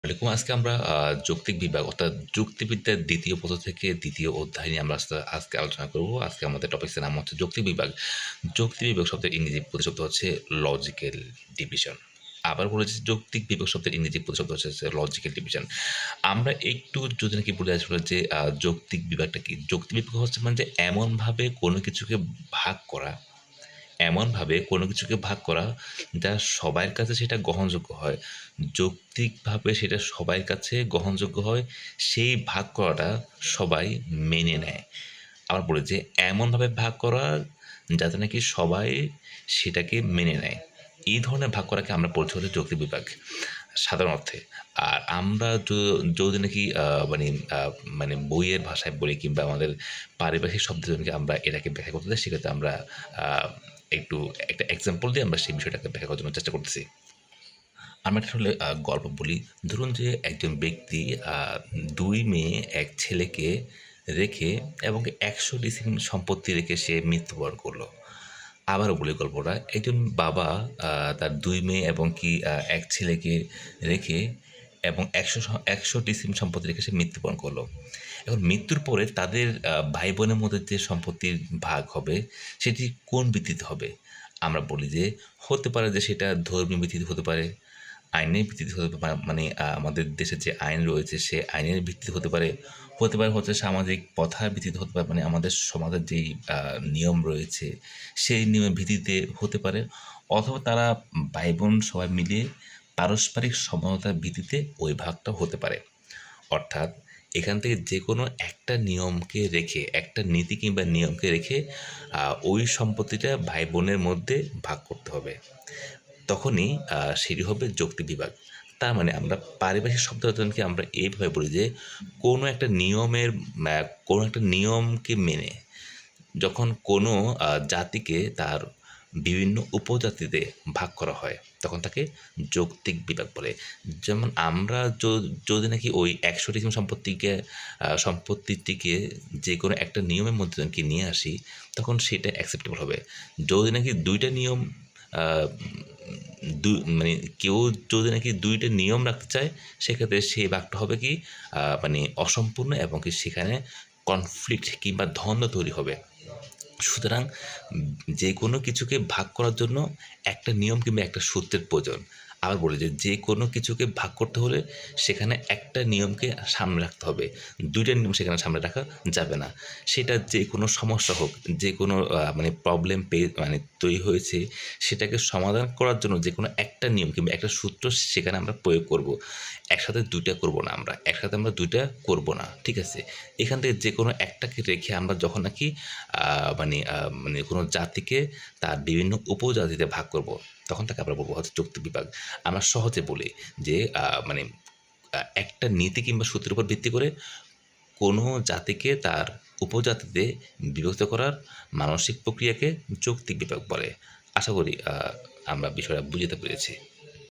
এরকম আজকে আমরা যৌক্তিক বিভাগ অর্থাৎ যুক্তিবিদ্যার দ্বিতীয় পত্র থেকে দ্বিতীয় অধ্যায় নিয়ে আমরা আজকে আলোচনা করব। আজকে আমাদের টপিক্সের নাম হচ্ছে যৌক্তিক বিভাগ। যৌক্তিক বিভাগ শব্দের ইংরেজি প্রতিশব্দ হচ্ছে লজিক্যাল ডিভিশন। আবার বলেছি যৌক্তিক বিভাগ শব্দের ইংরেজি প্রতিশব্দ হচ্ছে লজিক্যাল ডিভিশন। আমরা একটু যদি নাকি বলে আসলে যে যৌক্তিক বিভাগটা কি, যৌক্তিক বিভাগ হচ্ছে মানে যে এমনভাবে কোনো কিছুকে ভাগ করা, এমনভাবে কোনো কিছুকে ভাগ করা যা সবার কাছে সেটা গ্রহণযোগ্য হয়, যৌক্তিকভাবে সেটা সবার কাছে গ্রহণযোগ্য হয়, সেই ভাগ করাটা সবাই মেনে নেয়। আবার বলি যে এমনভাবে ভাগ করা যাতে নাকি সবাই সেটাকে মেনে নেয়, এই ধরনের ভাগ করাকে আমরা বলছি হচ্ছে যৌক্তিক বিভাগ সাধারণ অর্থে। আর আমরা যদি নাকি মানে বইয়ের ভাষায় বলি কিংবা আমাদের পারিভাষিক শব্দে যদি আমরা এটাকে ব্যাখ্যা করতে চাই, সেক্ষেত্রে আমরা একটু একটা এক্সাম্পল দিয়ে আমরা সেই বিষয়টাকে ব্যাখ্যা করার জন্য চেষ্টা করতেছি। আমরা একটা হলে গল্প বলি। ধরুন যে একজন ব্যক্তি ২ মেয়ে ১ ছেলেকে রেখে এবং ১০০ ডিসিম সম্পত্তি রেখে সে মৃত্যুবরণ করলো। আবারও বলি গল্পটা। একজন বাবা তার ২ মেয়ে এবং ১ ছেলেকে রেখে এবং ১০০ ডিসিম সম্পত্তি রেখে সে মৃত্যুবরণ করলো। এখন মৃত্যুর পরে তাদের ভাই বোনের মধ্যে যে সম্পত্তির ভাগ হবে সেটি কোন ভিত্তিতে হবে? আমরা বলি যে হতে পারে যে সেটা ধর্মীয় ভিত্তিতে হতে পারে, আইনের ভিত্তিতে হতে পারে, মানে আমাদের দেশের যে আইন রয়েছে সে আইনের ভিত্তিতে হতে পারে, হতে পারে হচ্ছে সামাজিক প্রথার ভিত্তিতে হতে পারে, মানে আমাদের সমাজের যেই নিয়ম রয়েছে সেই নিয়মের ভিত্তিতে হতে পারে, অথবা তারা ভাই বোন সবাই মিলে পারস্পরিক সমঝোতার ভিত্তিতে ওই ভাগটা হতে পারে। অর্থাৎ এখান থেকে যে কোনো একটা নিয়মকে রেখে, একটা নীতি কিংবা নিয়মকে রেখে ওই সম্পত্তিটা ভাই বোনের মধ্যে ভাগ করতে হবে। তখনই সেটি হবে যৌক্তিক বিভাগ। তার মানে আমরা পারিভাষিক শব্দার্থনকে আমরা এইভাবে বলি যে কোনো একটা নিয়মের কোনো একটা নিয়মকে মেনে যখন কোনো জাতিকে তার বিভিন্ন উপজাতিতে ভাগ করা হয় তখন তাকে যৌক্তিক বিভাগ বলে। যেমন আমরা যদি নাকি ওই ১০০ ডিসিম সম্পত্তিটিকে যে কোনো একটা নিয়মের মধ্যে নাকি নিয়ে আসি তখন সেটা অ্যাকসেপ্টেবল হবে। যদি নাকি ২টা নিয়ম আ মানে কেউ যদি নাকি ২টা নিয়ম রাখতে চায় সেক্ষেত্রে সেই ভাগটা হবে কি মানে অসম্পূর্ণ এবং কি সেখানে কনফ্লিক্ট কিংবা দ্বন্দ্ব তৈরি হবে। সুতরাং যে কোনো কিছুকে ভাগ করার জন্য একটা নিয়ম কিংবা একটা সূত্রের প্রয়োজন। আবার বলি যে যে কোনো কিছুকে ভাগ করতে হলে সেখানে একটা নিয়মকে সামনে রাখতে হবে, ২টা নিয়ম সেখানে সামনে রাখা যাবে না। সেটা যে কোনো সমস্যা হোক, যে কোনো মানে প্রবলেম মানে তৈরি হয়েছে সেটাকে সমাধান করার জন্য যে কোনো একটা নিয়ম কিংবা একটা সূত্র সেখানে আমরা প্রয়োগ করব। একসাথে ২টা করব না আমরা, একসাথে আমরা ২টা করব না, ঠিক আছে? এখান থেকে যে কোনো একটাকে রেখে আমরা যখন নাকি মানে কোনো জাতিকে তার বিভিন্ন উপজাতিতে ভাগ করব তখন তাকে আমরা বলবো হচ্ছে যৌক্তিক বিভাগ। আমরা সহজে বলি যে একটা নীতি কিংবা সূত্রের উপর ভিত্তি করে কোনো জাতিকে তার উপজাতিতে বিভক্ত করার মানসিক প্রক্রিয়াকে যৌক্তিক বিভাগ বলে। আশা করি আমরা বিষয়টা বুঝতে পেরেছি।